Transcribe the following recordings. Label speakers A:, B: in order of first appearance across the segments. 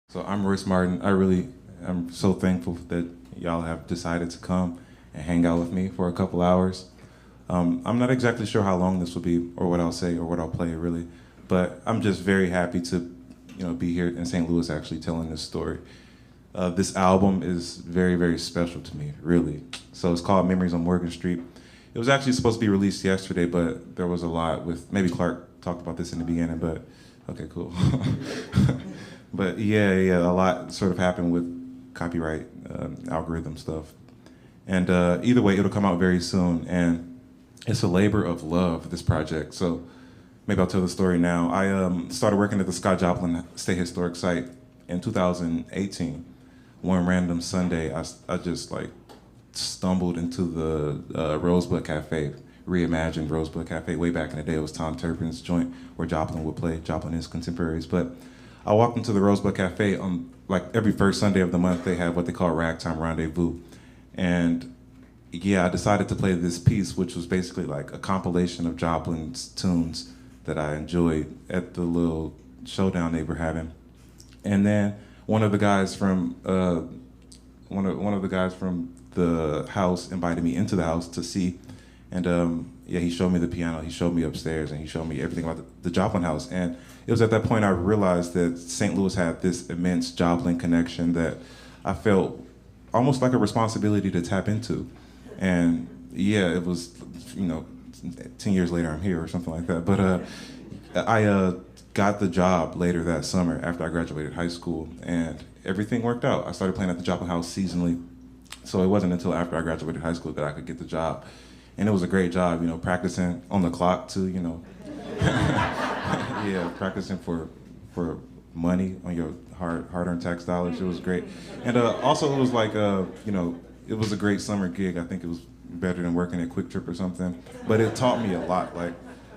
A: So I'm Royce Martin. I'm so thankful that y'all have decided to come and hang out with me for a couple hours. I'm not exactly sure how long this will be, or what I'll say, or what I'll play, really, but I'm just very happy to, be here in St. Louis actually telling this story. This album is very, very special to me, really. So it's called Memories on Morgan Street. It was actually supposed to be released yesterday, but there was a lot with, maybe Clark talked about this in the beginning, but okay, cool. But yeah, a lot sort of happened with copyright algorithm stuff. And either way, it'll come out very soon. And it's a labor of love, this project. So maybe I'll tell the story now. I started working at the Scott Joplin State Historic Site in 2018. One random Sunday, I just like stumbled into the Rosebud Cafe, reimagined Rosebud Cafe. Way back in the day, it was Tom Turpin's joint where Joplin would play, Joplin and his contemporaries. But I walked into the Rosebud Cafe on like every first Sunday of the month. They have what they call Ragtime Rendezvous, and yeah, I decided to play this piece, which was basically like a compilation of Joplin's tunes that I enjoyed at the little showdown they were having. And then one of the guys from one of the guys from the house invited me into the house to see, and yeah, he showed me the piano, he showed me upstairs, and he showed me everything about the Joplin house. And it was at that point I realized that St. Louis had this immense Joplin connection that I felt almost like a responsibility to tap into. And yeah, it was, you know, 10 years later I'm here or something like that. But I got the job later that summer after I graduated high school, and everything worked out. I started playing at the Joplin House seasonally, so it wasn't until after I graduated high school that I could get the job. And it was a great job, you know, practicing on the clock too, you know. Yeah, practicing for money on your hard-earned tax dollars. It was great. And also it was like, it was a great summer gig. I think it was better than working at Quick Trip or something. But it taught me a lot. Like,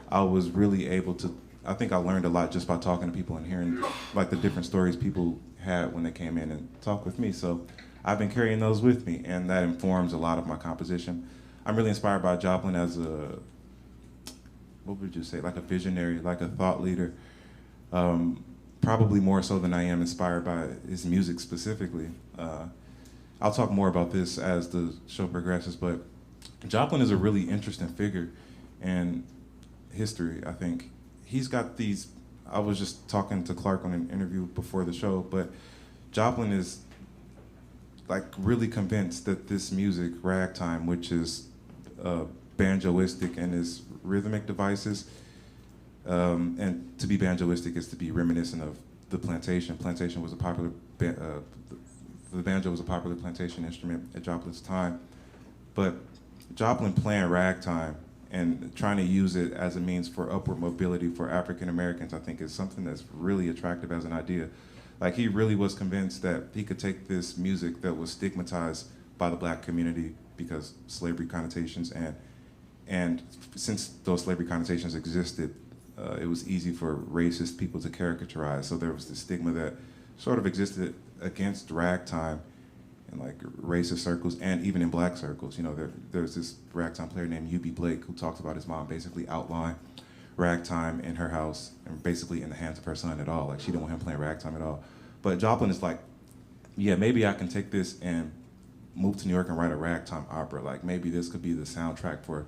A: I was really able to, I think I learned a lot just by talking to people and hearing like the different stories people had when they came in and talked with me. So I've been carrying those with me, and that informs a lot of my composition. I'm really inspired by Joplin as a, what would you say, like a visionary, like a thought leader. Probably more so than I am inspired by his music specifically. I'll talk more about this as the show progresses, but Joplin is a really interesting figure in history, I think. He's got these, I was just talking to Clark on an interview before the show, but Joplin is like really convinced that this music, ragtime, which is banjoistic and is rhythmic devices, and to be banjoistic is to be reminiscent of the plantation. Plantation was a popular, the banjo was a popular plantation instrument at Joplin's time, but Joplin playing ragtime and trying to use it as a means for upward mobility for African Americans, I think is something that's really attractive as an idea. Like, he really was convinced that he could take this music that was stigmatized by the black community because slavery connotations, and since those slavery connotations existed, it was easy for racist people to caricaturize. So there was this stigma that sort of existed against ragtime in like racist circles and even in black circles. You know, there's this ragtime player named U.B. Blake who talks about his mom basically outlawing ragtime in her house and basically in the hands of her son at all. Like, she didn't want him playing ragtime at all. But Joplin is like, yeah, maybe I can take this and move to New York and write a ragtime opera. Like, maybe this could be the soundtrack for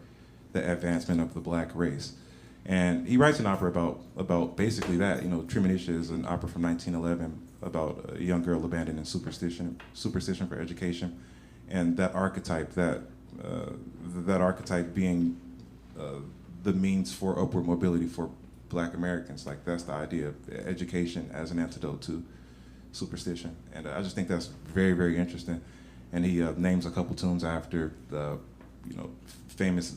A: the advancement of the black race. And he writes an opera about basically that. You know, Treemonisha is an opera from 1911 about a young girl abandoning superstition for education, and that archetype, that archetype being the means for upward mobility for black Americans. Like, that's the idea of education as an antidote to superstition. And I just think that's very, very interesting. And he names a couple tunes after the, famous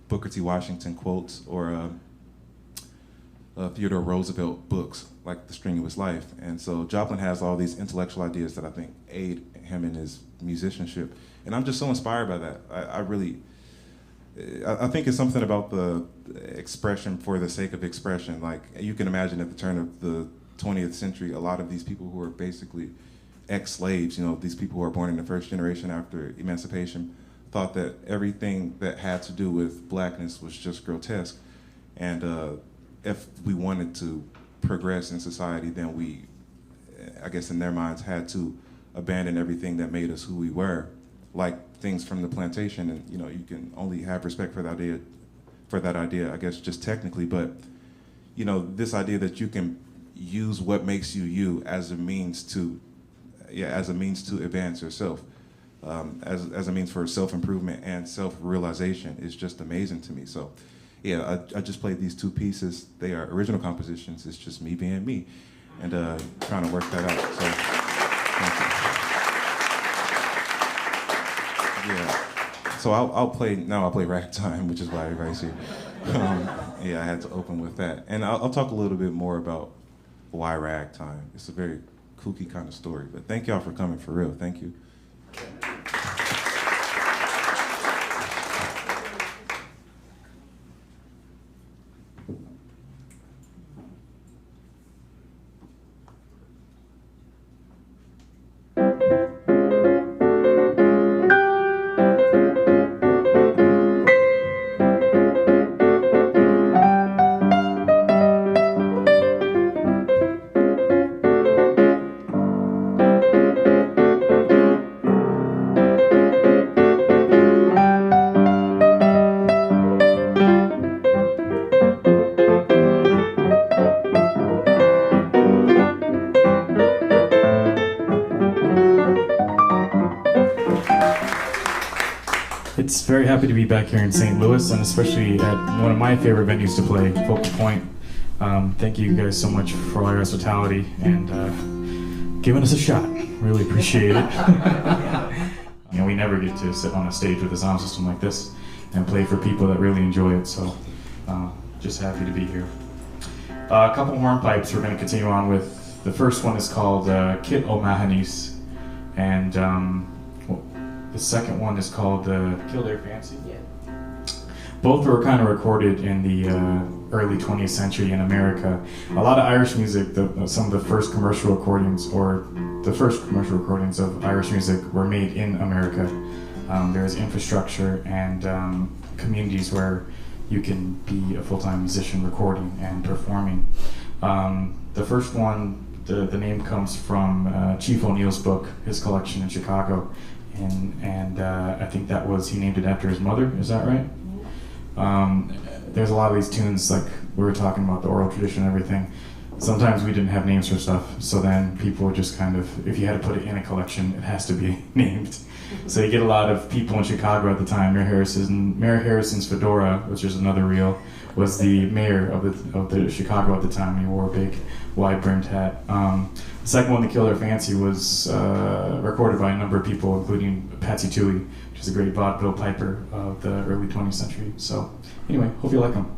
A: Booker T. Washington quotes or Theodore Roosevelt books, like The Strenuous Life. And so Joplin has all these intellectual ideas that I think aid him in his musicianship. And I'm just so inspired by that. I think it's something about the expression for the sake of expression. Like, you can imagine at the turn of the 20th century, a lot of these people who are basically ex-slaves, these people who are born in the first generation after emancipation, thought that everything that had to do with blackness was just grotesque. And if we wanted to progress in society, then I guess in their minds, had to abandon everything that made us who we were, like things from the plantation. And you can only have respect for that idea, I guess, just technically. But this idea that you can use what makes you you as a means to advance yourself, as a means for self-improvement and self-realization is just amazing to me. So yeah, I just played these two pieces. They are original compositions. It's just me being me and trying to work that out. So thank you. Yeah. So I'll play Ragtime, which is why everybody's here. Yeah, I had to open with that. And I'll talk a little bit more about why Ragtime. It's a very kooky kind of story. But thank y'all for coming, for real. Thank you.
B: It's very happy to be back here in St. Louis, and especially at one of my favorite venues to play, Focal Point. Thank you guys so much for all your hospitality and giving us a shot. Really appreciate it. We never get to sit on a stage with a sound system like this and play for people that really enjoy it, so just happy to be here. A couple hornpipes we're going to continue on with. The first one is called Kit O'Mahanis, and the second one is called Kildare Fancy. Yeah. Both were kind of recorded in the early 20th century in America. A lot of Irish music, some of the first commercial recordings, or the first commercial recordings of Irish music were made in America. There's infrastructure and communities where you can be a full-time musician recording and performing. The first one, the name comes from Chief O'Neill's book, his collection in Chicago. And I think he named it after his mother, is that right? There's a lot of these tunes, like we were talking about the oral tradition and everything. Sometimes we didn't have names for stuff, so then people would just kind of, if you had to put it in a collection, it has to be named. So you get a lot of people in Chicago at the time. Mayor Harrison's fedora, which is another reel, was the mayor of the Chicago at the time. He wore a big wide-brimmed hat. The second one, The Kildare Fancy, was recorded by a number of people, including Patsy Toohey, which is a great vaudeville piper of the early 20th century. So anyway, hope you like them.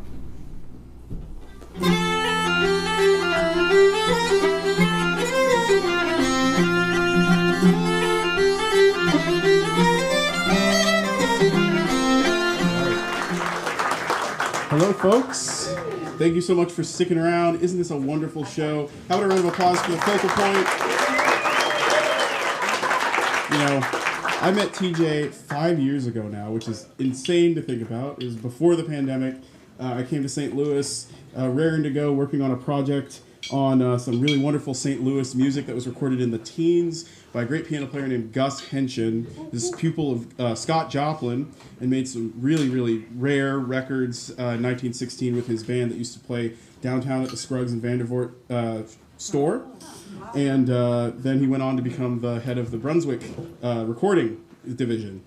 C: Hello, folks. Thank you so much for sticking around. Isn't this a wonderful show? How about a round of applause for the Focal Point? I met TJ 5 years ago now, which is insane to think about. It was before the pandemic. I came to St. Louis, raring to go, working on a project on some really wonderful St. Louis music that was recorded in the teens by a great piano player named Gus Henshin, this pupil of Scott Joplin, and made some really, really rare records in 1916 with his band that used to play downtown at the Scruggs and Vandervoort store. And then he went on to become the head of the Brunswick recording division.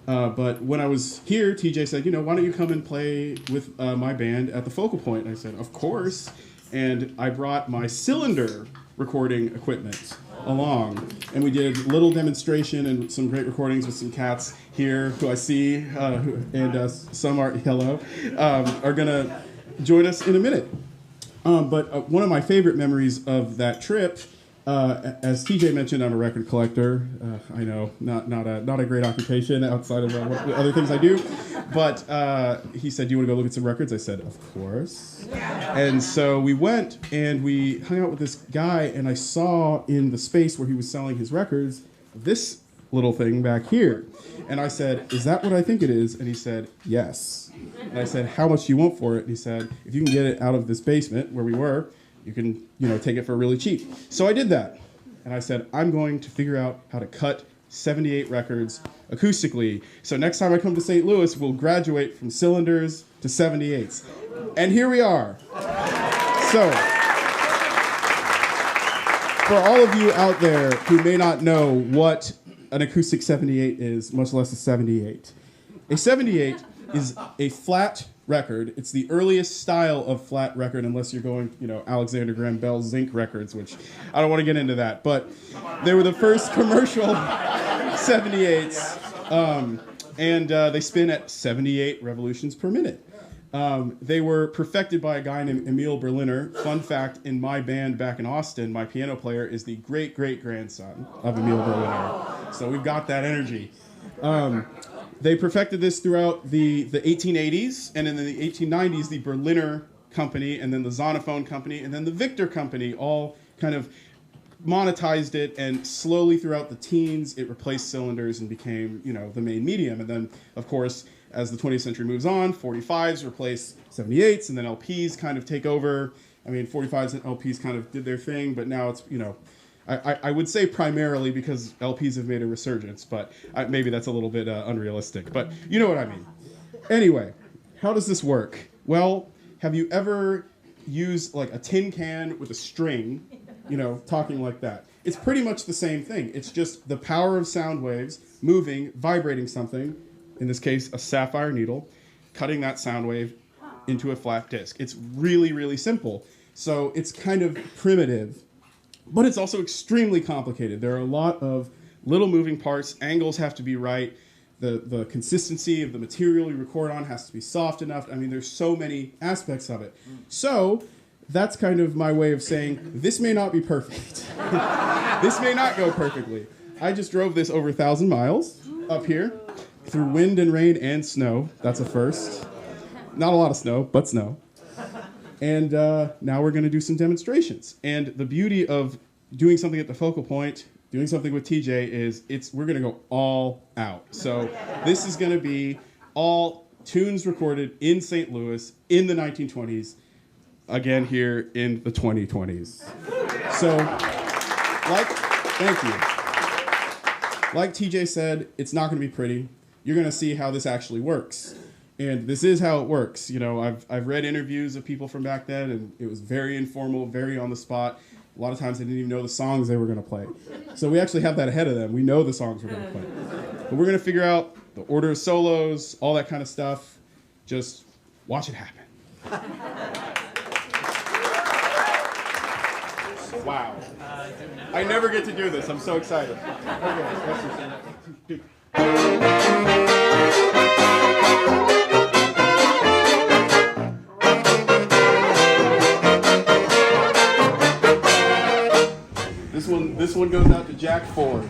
C: But when I was here, TJ said, why don't you come and play with my band at the Focal Point? And I said, of course. And I brought my cylinder recording equipment along. And we did a little demonstration and some great recordings with some cats here who I see, and some are going to join us in a minute. But one of my favorite memories of that trip, as TJ mentioned, I'm a record collector. I know, not a great occupation outside of what other things I do. But he said, "Do you want to go look at some records?" I said, "Of course." And so we went and we hung out with this guy, and I saw in the space where he was selling his records this little thing back here. And I said, "Is that what I think it is?" And he said, "Yes." And I said, "How much do you want for it?" And he said, "If you can get it out of this basement where we were, you can, take it for really cheap." So I did that. and I said, I'm going to figure out how to cut 78 records acoustically. So next time I come to St. Louis, we'll graduate from cylinders to 78s. And here we are. So, for all of you out there who may not know what an acoustic 78 is, much less a 78, a 78 is a flat record. It's the earliest style of flat record, unless you're going, Alexander Graham Bell's Zinc records, which I don't want to get into that. But they were the first commercial 78s, and they spin at 78 revolutions per minute. They were perfected by a guy named Emil Berliner. Fun fact, in my band back in Austin, my piano player is the great-great-grandson of Emil Berliner. So we've got that energy. They perfected this throughout the 1880s, and in the 1890s, the Berliner Company, and then the Zonophone Company, and then the Victor Company all kind of monetized it, and slowly throughout the teens, it replaced cylinders and became, the main medium. And then, of course, as the 20th century moves on, 45s replace 78s, and then LPs kind of take over. I mean, 45s and LPs kind of did their thing, but now it's, I would say primarily because LPs have made a resurgence, but maybe that's a little bit unrealistic. But you know what I mean. Anyway, how does this work? Well, have you ever used like a tin can with a string, talking like that? It's pretty much the same thing. It's just the power of sound waves moving, vibrating something, in this case, a sapphire needle, cutting that sound wave into a flat disc. It's really, really simple. So it's kind of primitive, but it's also extremely complicated. There are a lot of little moving parts. Angles have to be right. The consistency of the material you record on has to be soft enough. I mean, there's so many aspects of it. So that's kind of my way of saying, this may not be perfect. This may not go perfectly. I just drove this over 1,000 miles up here through wind and rain and snow. That's a first. Not a lot of snow, but snow. And now we're going to do some demonstrations. And the beauty of doing something at the Focal Point, doing something with TJ, is we're going to go all out. So this is going to be all tunes recorded in St. Louis in the 1920s, again here in the 2020s. So, thank you. Like TJ said, it's not going to be pretty. You're going to see how this actually works. And this is how it works. I've read interviews of people from back then, and it was very informal, very on the spot. A lot of times they didn't even know the songs they were going to play. So we actually have that ahead of them. We know the songs we're going to play. But we're going to figure out the order of solos, all that kind of stuff. Just watch it happen. Wow. I never get to do this. I'm so excited. Okay. This one goes out to Jack Ford.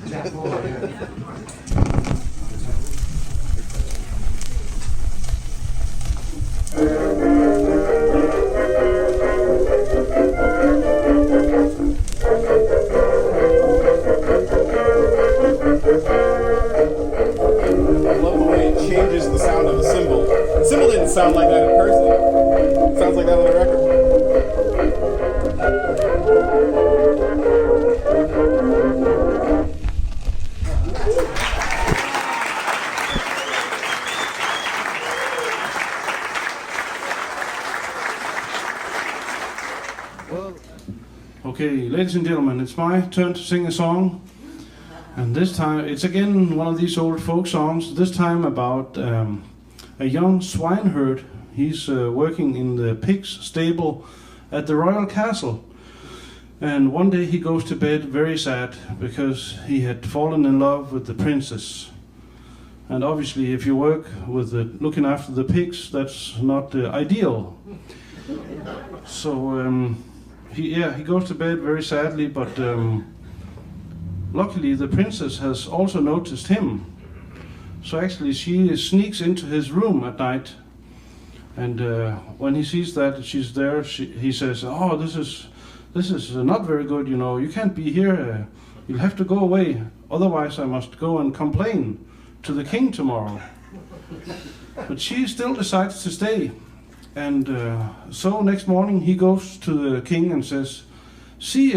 C: Jack Ford, yeah. I love the way it changes the sound of the cymbal. The cymbal didn't sound like that in person. It sounds like that on the record.
D: Okay, ladies and gentlemen, it's my turn to sing a song. And this time, it's again one of these old folk songs, this time about a young swineherd. He's working in the pig's stable at the royal castle. And one day he goes to bed very sad because he had fallen in love with the princess. And obviously, if you work with looking after the pigs, that's not ideal. So he goes to bed very sadly, but luckily the princess has also noticed him. So actually she sneaks into his room at night, and when he sees that she's there, he says, "Oh, this is not very good, you can't be here, you'll have to go away, otherwise I must go and complain to the king tomorrow." But she still decides to stay. And so next morning he goes to the king and says, see,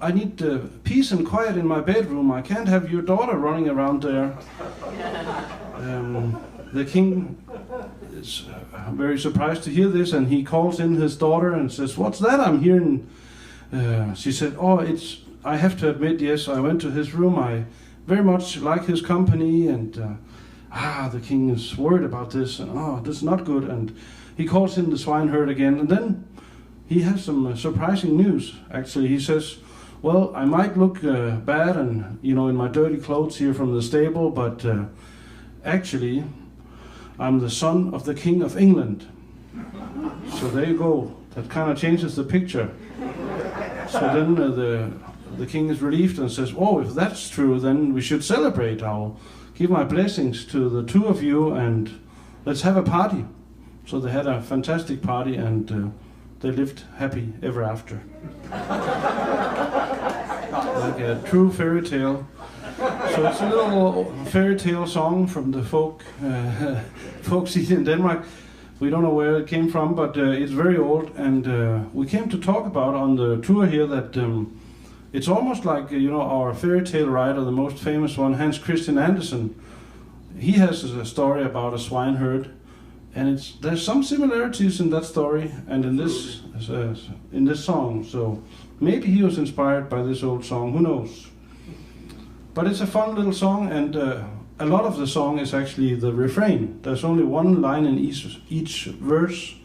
D: I need peace and quiet in my bedroom. I can't have your daughter running around there. The king is very surprised to hear this, and he calls in his daughter and says, "What's that I'm hearing?" She said, "Oh, I have to admit, yes, I went to his room. I very much like his company, and the king is worried about this, and this is not good." And he calls in the swineherd again, and then he has some surprising news. Actually, he says, "Well, I might look bad, and in my dirty clothes here from the stable, but actually, I'm the son of the King of England." So there you go. That kind of changes the picture. So then the king is relieved and says, "Oh, if that's true, then we should celebrate. I'll give my blessings to the two of you, and let's have a party." So they had a fantastic party, and they lived happy ever after. Like a true fairy tale. So it's a little fairy tale song from the folk scene in Denmark. We don't know where it came from, but it's very old, and we came to talk about on the tour here that it's almost like our fairy tale writer, the most famous one, Hans Christian Andersen. He has a story about a swineherd, and there's some similarities in that story and in this song. So maybe he was inspired by this old song. Who knows? But it's a fun little song, and a lot of the song is actually the refrain. There's only one line in each verse,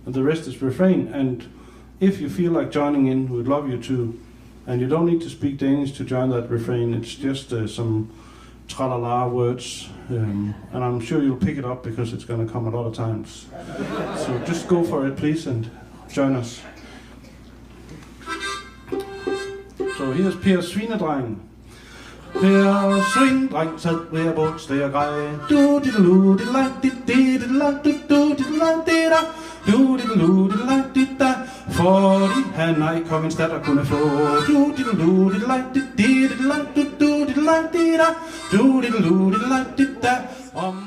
D: and the rest is refrain. And if you feel like joining in, we'd love you to. And you don't need to speak Danish to join that refrain. It's just some tra-la-la words, and I'm sure you'll pick it up because it's going to come a lot of times. So just go for it, please, and join us. So here's Per Svinedreng. Per Svinedreng sad ved bords der grej. Fordi han ej kongens datter kunne få.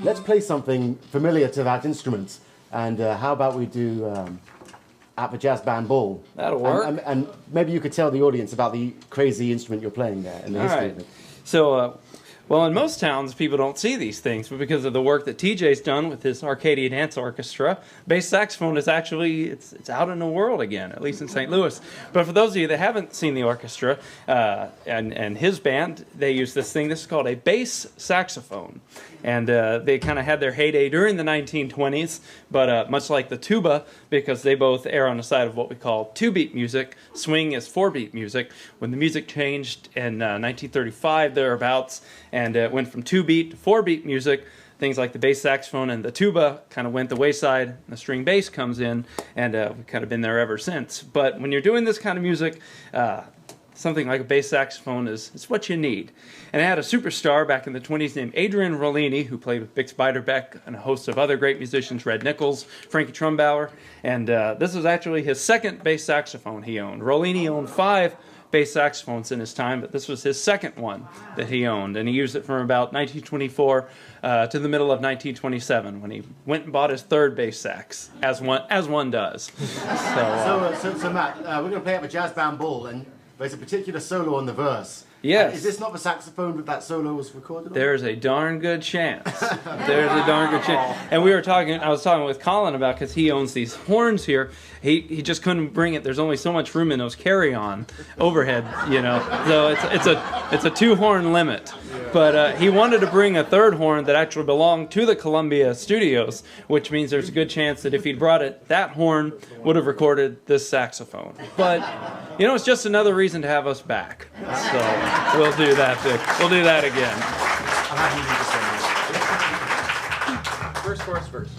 E: Let's play something familiar to that instrument. And how about we do at the jazz band ball?
F: That'll work.
E: And maybe you could tell the audience about the crazy instrument you're playing there and the history of it.
F: So, well, in most towns, people don't see these things, but because of the work that TJ's done with his Arcadia Dance Orchestra, bass saxophone is actually, it's out in the world again, at least in St. Louis. But for those of you that haven't seen the orchestra and his band, they use this thing. This is called a bass saxophone. And they kind of had their heyday during the 1920s, but much like the tuba, because they both err on the side of what we call two-beat music. Swing is four-beat music. When the music changed in 1935, thereabouts, and it went from two-beat to four-beat music, things like the bass saxophone and the tuba kind of went the wayside, and the string bass comes in, and we've kind of been there ever since. But when you're doing this kind of music, something like a bass saxophone is what you need. And I had a superstar back in the 20s named Adrian Rollini, who played with Bix Beiderbecke and a host of other great musicians, Red Nichols, Frankie Trumbauer. And this was actually his second bass saxophone he owned. Rollini owned 5 bass saxophones in his time, but this was his second one that he owned. And he used it from about 1924 to the middle of 1927 when he went and bought his third bass sax, as one does.
E: So Matt, we're going to play at the jazz band ball, and there's a particular solo on the verse.
F: Yes.
E: Is this not the saxophone that solo was recorded on?
F: There's a darn good chance. There's a darn good chance. And I was talking with Colin about, because he owns these horns here. He just couldn't bring it. There's only so much room in those carry-on overhead, So it's a 2-horn limit. But he wanted to bring a third horn that actually belonged to the Columbia Studios, which means there's a good chance that if he'd brought it, that horn would have recorded this saxophone. But it's just another reason to have us back. So we'll do that. We'll do that again. First chorus first.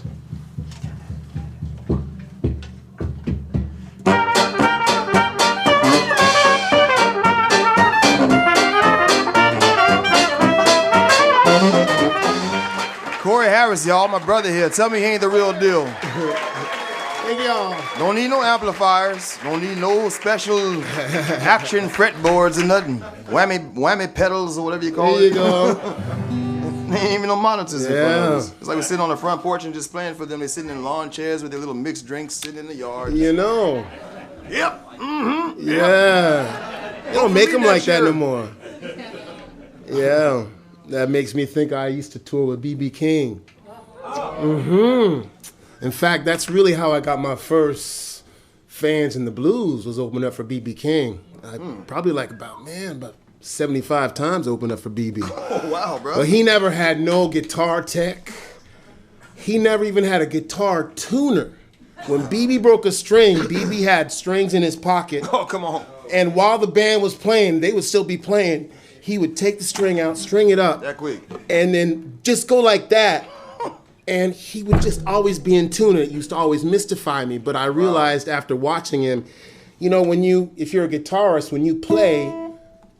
G: Corey Harris, y'all, my brother here. Tell me he ain't the real deal.
E: Hey, y'all.
G: Don't need no amplifiers. Don't need no special action fretboards or nothing. Whammy pedals or whatever you call it.
H: There you go.
G: There ain't even no monitors in front of us. It's like we're sitting on the front porch and just playing for them. They're sitting in lawn chairs with their little mixed drinks sitting in the yard.
H: You know.
G: Yep. Mm-hmm.
H: Yeah. They don't make them like that no more. Yeah. That makes me think I used to tour with B.B. King. In fact, that's really how I got my first fans in the blues, was opening up for B.B. King. I probably about 75 times opened up for B.B.
G: Oh, wow, bro.
H: But he never had no guitar tech. He never even had a guitar tuner. When B.B. broke a string, B.B. had strings in his pocket.
G: Oh, come on.
H: And while the band was playing, they would still be playing. He would take the string out, string it up.
G: That quick. And
H: then just go like that. And he would just always be in tune. It used to always mystify me. But I realized after watching him, if you're a guitarist, when you play,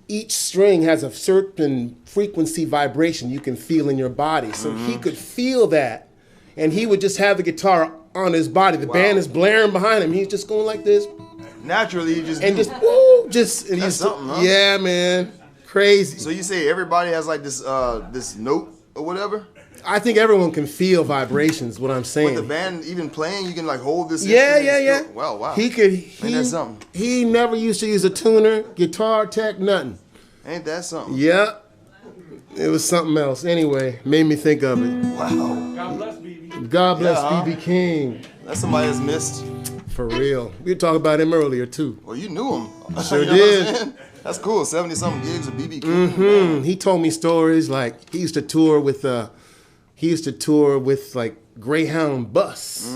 H: each string has a certain frequency vibration you can feel in your body. So he could feel that. And he would just have the guitar on his body. The band is blaring behind him. He's just going like this.
G: Naturally, you just...
H: And just, woo, just... And
G: that's something, huh?
H: Yeah, man. Crazy.
G: So you say everybody has like this this note or whatever?
H: I think everyone can feel vibrations, what I'm saying.
G: With the band even playing, you can like hold this
H: Yeah.
G: Wow.
H: He could...
G: Ain't that something?
H: He never used to use a tuner, guitar tech, nothing.
G: Ain't that something?
H: Yeah. It was something else. Anyway, made me think of it.
G: Wow.
B: God bless B.B.
H: God bless B.B. King.
G: That's somebody that's missed.
H: For real. We were talking about him earlier, too.
G: Well, you knew him.
H: Sure
G: You know
H: did.
G: what I'm saying? That's cool. 70-something gigs with B.B. King.
H: He told me stories like he used to tour with like Greyhound bus.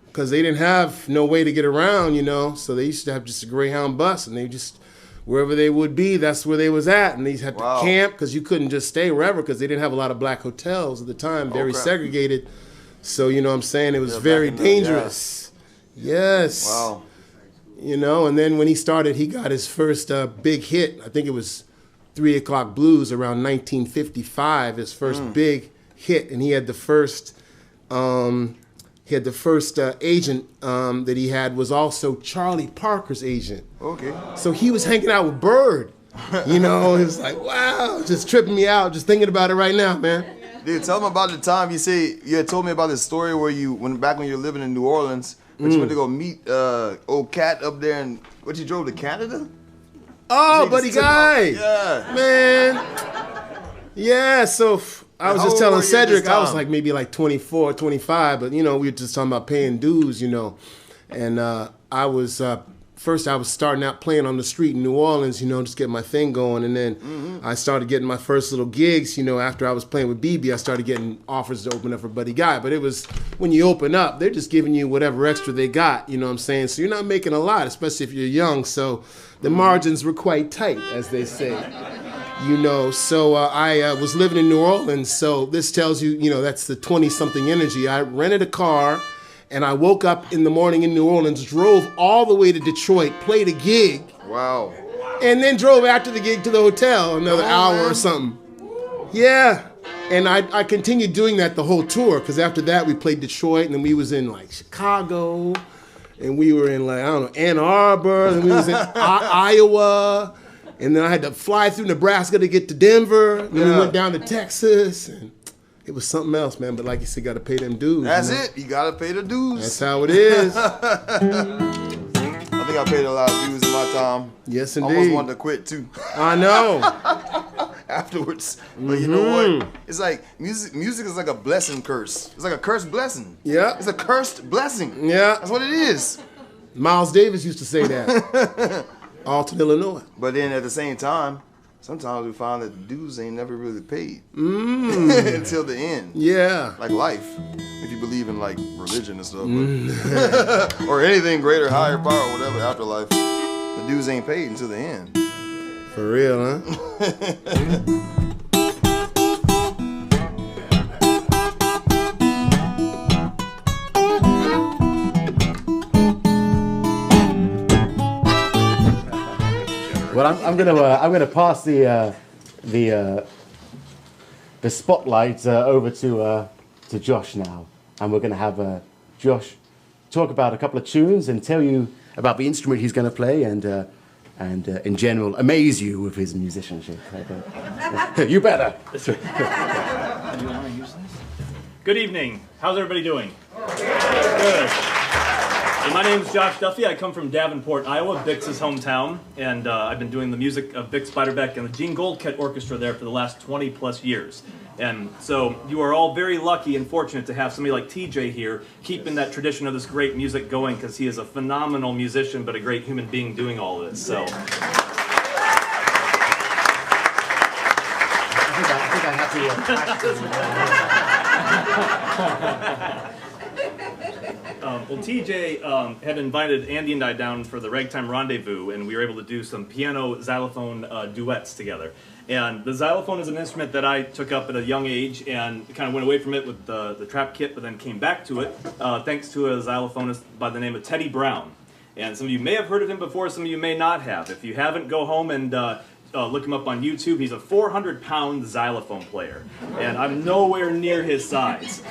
H: Because they didn't have no way to get around, so they used to have just a Greyhound bus, and they just, wherever they would be, that's where they was at. And they had to camp, because you couldn't just stay wherever, because they didn't have a lot of black hotels at the time, very segregated. So, you know what I'm saying, it was very dangerous. Yes.
G: Wow.
H: And then when he started, he got his first big hit. I think it was 3 O'Clock Blues around 1955, his first big hit. And he had the first agent that he had was also Charlie Parker's agent.
G: Okay.
H: So he was hanging out with Bird. It was like, wow, just tripping me out, just thinking about it right now, man.
G: Dude, tell me about the time you had told me about this story where back when you were living in New Orleans, but you went to go meet old Cat up there, and you drove to Canada?
H: Oh, buddy guy.
G: Yeah.
H: Man. Yeah, so I was just telling Cedric, I was like maybe like 24, 25, but we were just talking about paying dues, and I was starting out playing on the street in New Orleans, just getting my thing going, and then I started getting my first little gigs, after I was playing with BB, I started getting offers to open up for Buddy Guy, but it was, when you open up, they're just giving you whatever extra they got, you know what I'm saying, so you're not making a lot, especially if you're young, so the margins were quite tight, as they say. So I was living in New Orleans, so this tells you, that's the 20-something energy. I rented a car, and I woke up in the morning in New Orleans, drove all the way to Detroit, played a gig.
G: Wow.
H: And then drove after the gig to the hotel, another hour or something. Yeah. And I continued doing that the whole tour, because after that we played Detroit, and then we was in like Chicago, and we were in like, Ann Arbor, and we was in Iowa. And then I had to fly through Nebraska to get to Denver. And then we went down to Texas. And it was something else, man. But like you said, got to pay them dues.
G: That's it. You got to pay the dues.
H: That's how it is.
G: I think I paid a lot of dues in my time.
H: Yes, indeed.
G: Almost wanted to quit, too.
H: I know.
G: Afterwards. But you know what? It's like music is like a blessing curse. It's like a cursed blessing.
H: Yeah.
G: It's a cursed blessing.
H: Yeah.
G: That's what it is.
H: Miles Davis used to say that. Alton, Illinois.
G: But then at the same time, sometimes we find that the dues ain't never really paid until the end.
H: Yeah.
G: Like life, if you believe in like religion and stuff. But, or anything greater, higher power, whatever, afterlife. The dues ain't paid until the end.
H: For real, huh?
E: Well, I'm gonna pass the spotlight over to Josh now, and we're gonna have Josh talk about a couple of tunes and tell you about the instrument he's gonna play, and in general amaze you with his musicianship. You better.
I: Good evening. How's everybody doing? Good. So my name is Josh Duffy. I come from Davenport, Iowa, Bix's hometown, and I've been doing the music of Bix Beiderbecke and the Gene Goldkett Orchestra there for the last 20 plus years. And so you are all very lucky and fortunate to have somebody like TJ here keeping that tradition of this great music going, because he is a phenomenal musician but a great human being doing all of this. So.
E: I think I have to
I: Well, TJ had invited Andy and I down for the Ragtime Rendezvous, and we were able to do some piano xylophone duets together. And the xylophone is an instrument that I took up at a young age and kind of went away from it with the trap kit, but then came back to it thanks to a xylophonist by the name of Teddy Brown. And some of you may have heard of him before, some of you may not have. If you haven't, go home and look him up on YouTube. He's a 400-pound xylophone player, and I'm nowhere near his size.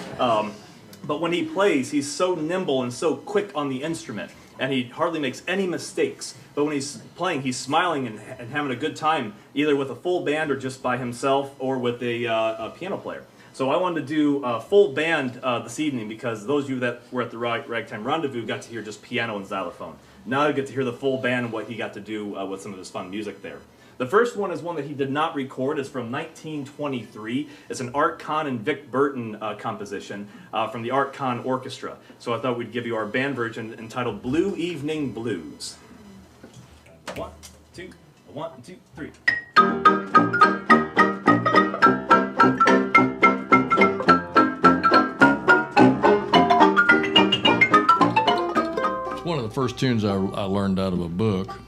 I: But when he plays, he's so nimble and so quick on the instrument, and he hardly makes any mistakes. But when he's playing, he's smiling and having a good time, either with a full band or just by himself or with a piano player. So I wanted to do a full band this evening, because those of you that were at the Ragtime Rendezvous got to hear just piano and xylophone. Now you get to hear the full band and what he got to do with some of his fun music there. The first one is one that he did not record. It's from 1923. It's an Art Kahn and Vic Burton composition from the Art Kahn Orchestra. So I thought we'd give you our band version entitled Blue Evening Blues. 1, 2, 1, 2, 3.
J: It's one of the first tunes I learned out of a book.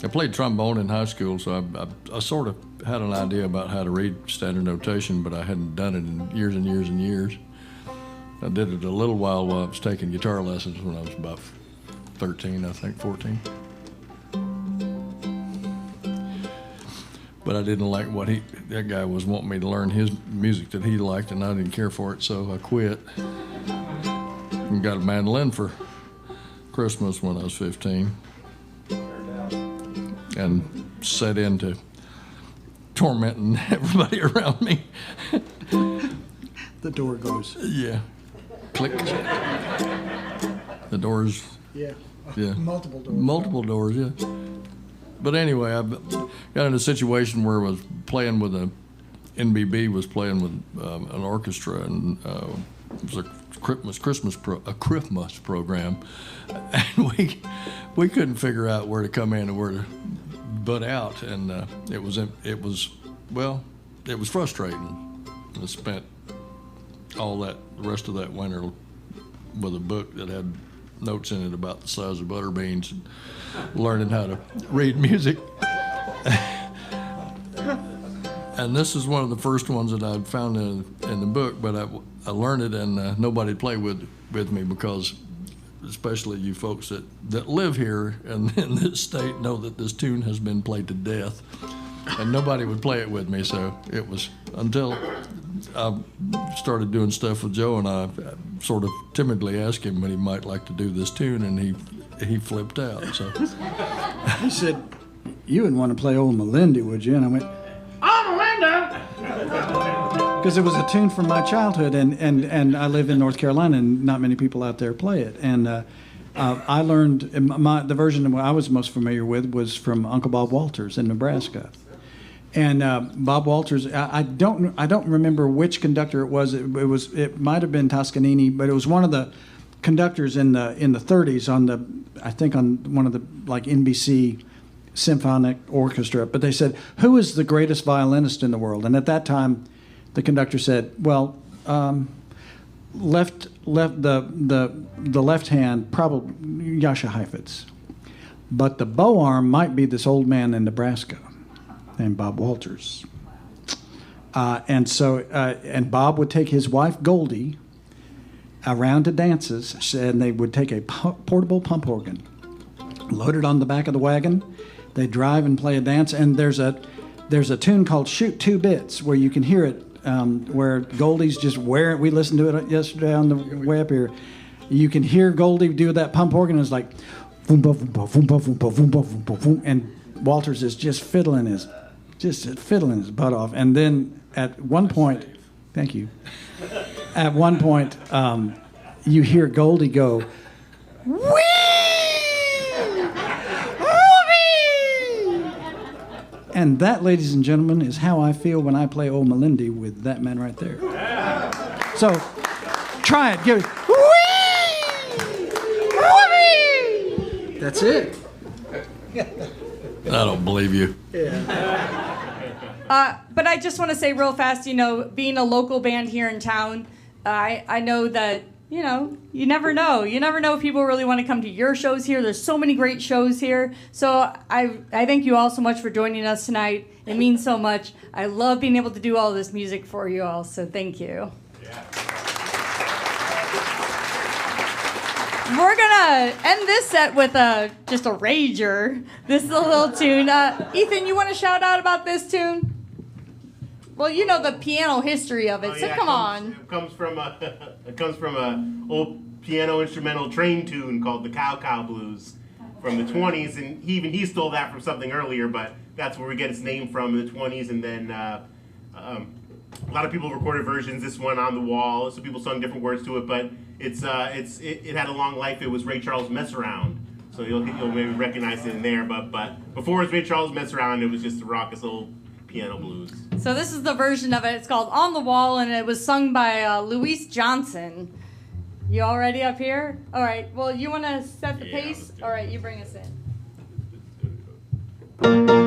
J: I played trombone in high school, so I sort of had an idea about how to read standard notation, but I hadn't done it in years and years and years. I did it a little while I was taking guitar lessons when I was about 13, I think, 14. But I didn't like what that guy was wanting me to learn his music that he liked, and I didn't care for it, so I quit. And got a mandolin for Christmas when I was 15. And set into tormenting everybody around me.
K: The door goes.
J: Yeah. Click. The doors.
K: Yeah.
J: Yeah.
K: Multiple doors.
J: Multiple doors, yeah. But anyway, I got in a situation where I was playing with NBB was playing with an orchestra, and it was a Christmas program, and we couldn't figure out where to come in and where to butt out, and it was frustrating. I spent the rest of that winter with a book that had notes in it about the size of butter beans and learning how to read music. And this is one of the first ones that I'd found in the book, but I learned it, and nobody played with me, because especially you folks that live here and in this state know that this tune has been played to death, and nobody would play it with me. So it was until I started doing stuff with Joe, and I sort of timidly asked him when he might like to do this tune, and he flipped out. So
K: he said, "You wouldn't want to play Old Melinda, would you?" And I went, "Oh, Melinda!" Because it was a tune from my childhood, and I live in North Carolina, and not many people out there play it. And I learned the version that I was most familiar with was from Uncle Bob Walters in Nebraska. And Bob Walters, I don't remember which conductor it was. It might have been Toscanini, but it was one of the conductors in the 30s on one of the like NBC symphonic orchestra. But they said, "Who is the greatest violinist in the world?" And at that time, the conductor said, "Well, the left hand, probably Jascha Heifetz, but the bow arm might be this old man in Nebraska named Bob Walters." And Bob would take his wife Goldie around to dances, and they would take a portable pump organ, load it on the back of the wagon. They drive and play a dance, and there's a tune called "Shoot Two Bits" where you can hear it, where Goldie's just wearing. We listened to it yesterday on the way up here. You can hear Goldie do that pump organ. It's like, boom, boom, boom, boom, boom, boom, boom, boom, boom, boom, and Walters is just fiddling his butt off. And then at one point, thank you. at one point, you hear Goldie go, "Wee! Whoopee!" And that, ladies and gentlemen, is how I feel when I play Old Melindy with that man right there. So, try it. Give it. Wee! Whoopee! That's it.
J: I don't believe you.
L: But I just want to say real fast, being a local band here in town, I know that, you never know. You never know if people really want to come to your shows here. There's so many great shows here. So I thank you all so much for joining us tonight. It means so much. I love being able to do all this music for you all, so thank you. Yeah. We're gonna end this set with just a rager. This is a little tune. Ethan, you want to shout out about this tune? Well, you know the piano history of it, so come on.
M: It comes from a old piano instrumental train tune called the Cow Cow Blues from the 20s, and he stole that from something earlier, but that's where we get its name from in the 20s, and then a lot of people recorded versions. This one, On the Wall, so people sung different words to it, but it had a long life. It was Ray Charles' Mess Around, so you'll maybe recognize it in there, but before it was Ray Charles' Mess Around, it was just the raucous old piano blues.
L: So this is the version of it. It's called On the Wall, and it was sung by Louise Johnson. You all ready up here? All right. Well, you want to set the pace? All right, you bring us in.